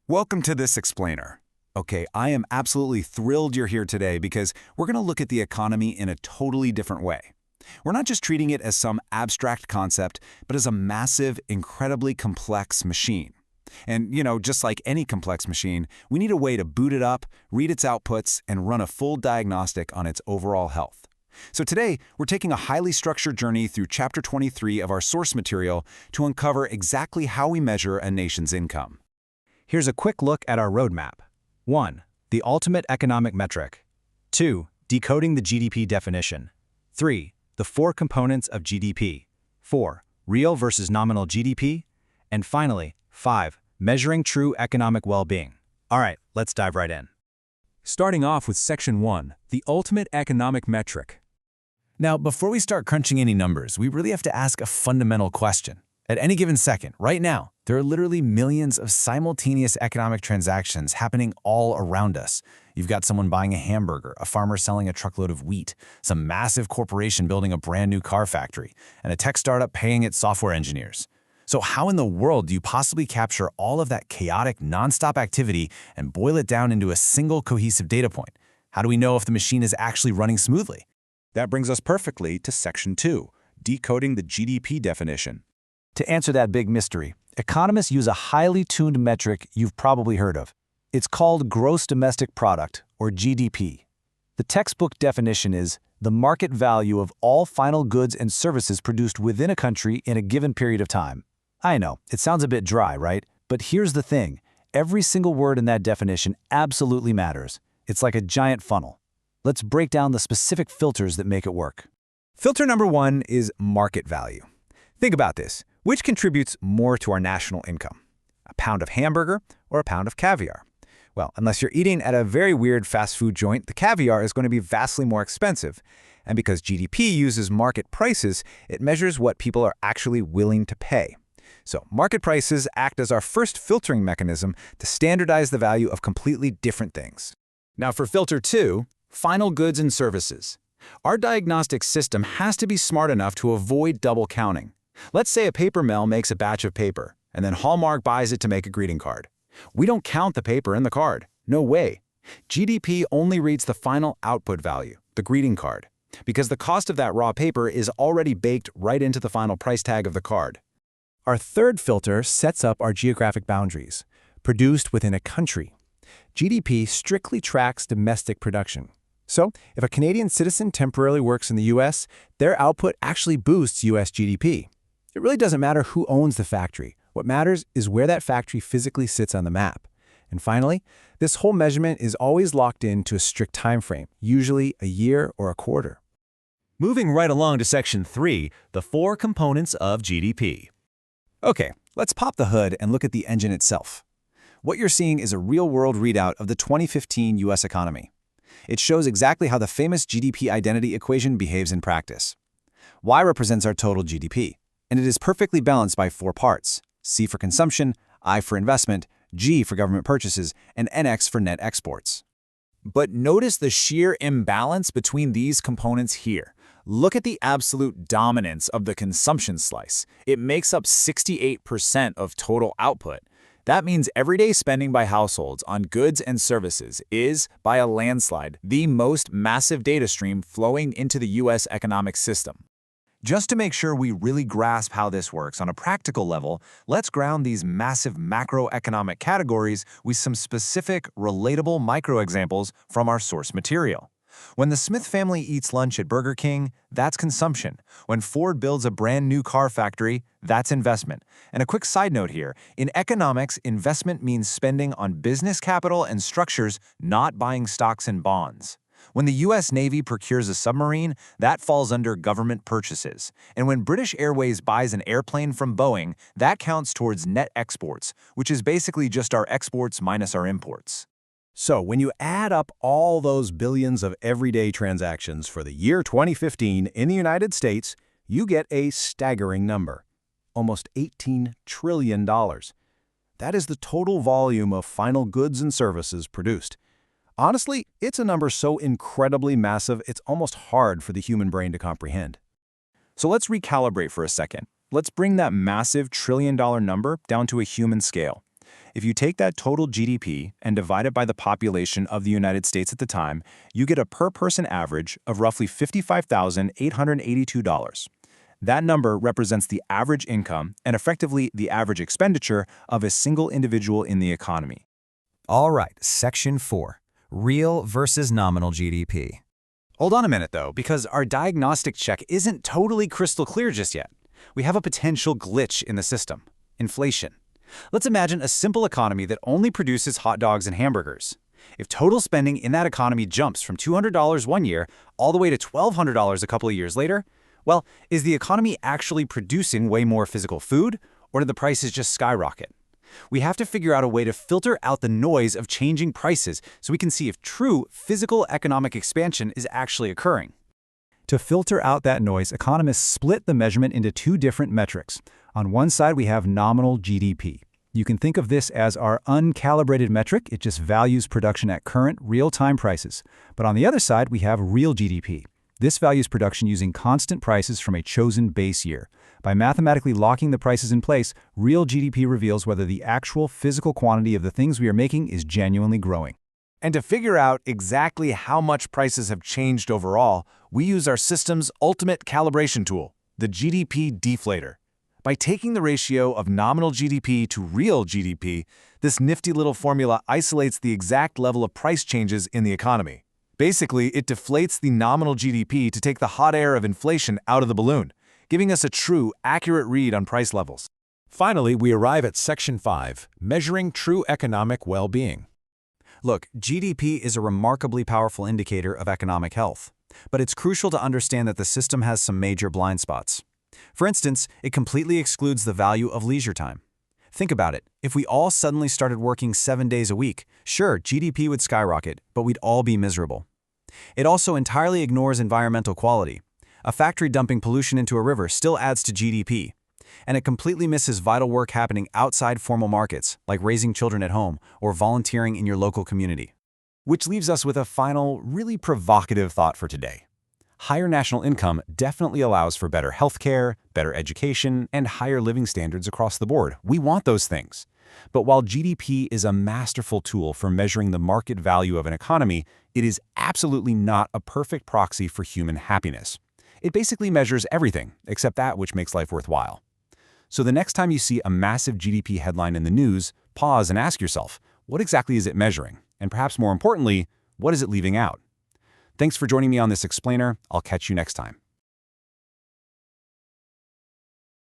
Welcome to this explainer. Okay, I am absolutely thrilled you're here today because we're going to look at the economy in a totally different way. We're not just treating it as some abstract concept, but as a massive, incredibly complex machine. And, just like any complex machine, we need a way to boot it up, read its outputs, and run a full diagnostic on its overall health. So today, we're taking a highly structured journey through Chapter 23 of our source material to uncover exactly how we measure a nation's income. Here's a quick look at our roadmap. 1. The ultimate economic metric. 2. Decoding the GDP definition. 3. The four components of GDP. 4. Real versus nominal GDP. And finally, 5. Measuring true economic well-being. All right, let's dive right in. Starting off with Section 1, the ultimate economic metric. Now, before we start crunching any numbers, we really have to ask a fundamental question. At any given second, right now, there are literally millions of simultaneous economic transactions happening all around us. You've got someone buying a hamburger, a farmer selling a truckload of wheat, some massive corporation building a brand new car factory, and a tech startup paying its software engineers. So how in the world do you possibly capture all of that chaotic, nonstop activity and boil it down into a single cohesive data point? How do we know if the machine is actually running smoothly? That brings us perfectly to Section 2, decoding the GDP definition. To answer that big mystery, economists use a highly tuned metric you've probably heard of. It's called Gross Domestic Product, or GDP. The textbook definition is the market value of all final goods and services produced within a country in a given period of time. I know, it sounds a bit dry, right? But here's the thing. Every single word in that definition absolutely matters. It's like a giant funnel. Let's break down the specific filters that make it work. Filter number 1 is market value. Think about this. Which contributes more to our national income? A pound of hamburger or a pound of caviar? Well, unless you're eating at a very weird fast food joint, the caviar is going to be vastly more expensive. And because GDP uses market prices, it measures what people are actually willing to pay. So market prices act as our first filtering mechanism to standardize the value of completely different things. Now for filter 2, final goods and services. Our diagnostic system has to be smart enough to avoid double counting. Let's say a paper mill makes a batch of paper, and then Hallmark buys it to make a greeting card. We don't count the paper in the card. No way. GDP only reads the final output value, the greeting card, because the cost of that raw paper is already baked right into the final price tag of the card. Our third filter sets up our geographic boundaries, produced within a country. GDP strictly tracks domestic production. So, if a Canadian citizen temporarily works in the U.S., their output actually boosts U.S. GDP. It really doesn't matter who owns the factory. What matters is where that factory physically sits on the map. And finally, this whole measurement is always locked into a strict time frame, usually a year or a quarter. Moving right along to Section 3, the four components of GDP. Okay, let's pop the hood and look at the engine itself. What you're seeing is a real-world readout of the 2015 U.S. economy. It shows exactly how the famous GDP identity equation behaves in practice. Y represents our total GDP, and it is perfectly balanced by 4 parts: C for consumption, I for investment, G for government purchases, and NX for net exports. But notice the sheer imbalance between these components here. Look at the absolute dominance of the consumption slice. It makes up 68% of total output. That means everyday spending by households on goods and services is, by a landslide, the most massive data stream flowing into the U.S. economic system. Just to make sure we really grasp how this works on a practical level, let's ground these massive macroeconomic categories with some specific, relatable microexamples from our source material. When the Smith family eats lunch at Burger King, that's consumption. When Ford builds a brand new car factory, that's investment. And a quick side note here, in economics, investment means spending on business capital and structures, not buying stocks and bonds. When the U.S. Navy procures a submarine, that falls under government purchases. And when British Airways buys an airplane from Boeing, that counts towards net exports, which is basically just our exports minus our imports. So when you add up all those billions of everyday transactions for the year 2015 in the United States, you get a staggering number, almost $18 trillion. That is the total volume of final goods and services produced. Honestly, it's a number so incredibly massive it's almost hard for the human brain to comprehend. So let's recalibrate for a second. Let's bring that massive trillion-dollar number down to a human scale. If you take that total GDP and divide it by the population of the United States at the time, you get a per-person average of roughly $55,882. That number represents the average income and effectively the average expenditure of a single individual in the economy. All right, Section 4. Real versus nominal GDP. Hold on a minute, though, because our diagnostic check isn't totally crystal clear just yet. We have a potential glitch in the system: inflation. Let's imagine a simple economy that only produces hot dogs and hamburgers. If total spending in that economy jumps from $200 one year all the way to $1,200 a couple of years later, well, is the economy actually producing way more physical food, or did the prices just skyrocket? We have to figure out a way to filter out the noise of changing prices so we can see if true physical economic expansion is actually occurring. To filter out that noise, economists split the measurement into two different metrics. On one side, we have nominal GDP. You can think of this as our uncalibrated metric. It just values production at current, real-time prices. But on the other side, we have real GDP. This values production using constant prices from a chosen base year. By mathematically locking the prices in place, real GDP reveals whether the actual physical quantity of the things we are making is genuinely growing. And to figure out exactly how much prices have changed overall, we use our system's ultimate calibration tool, the GDP deflator. By taking the ratio of nominal GDP to real GDP, this nifty little formula isolates the exact level of price changes in the economy. Basically, it deflates the nominal GDP to take the hot air of inflation out of the balloon, giving us a true, accurate read on price levels. Finally, we arrive at Section 5, measuring true economic well-being. Look, GDP is a remarkably powerful indicator of economic health, but it's crucial to understand that the system has some major blind spots. For instance, it completely excludes the value of leisure time. Think about it. If we all suddenly started working 7 days a week, sure, GDP would skyrocket, but we'd all be miserable. It also entirely ignores environmental quality. A factory dumping pollution into a river still adds to GDP. And it completely misses vital work happening outside formal markets, like raising children at home or volunteering in your local community. Which leaves us with a final, really provocative thought for today. Higher national income definitely allows for better healthcare, better education, and higher living standards across the board. We want those things. But while GDP is a masterful tool for measuring the market value of an economy, it is absolutely not a perfect proxy for human happiness. It basically measures everything except that which makes life worthwhile. So the next time you see a massive GDP headline in the news, pause and ask yourself, what exactly is it measuring? And perhaps more importantly, what is it leaving out? Thanks for joining me on this explainer. I'll catch you next time.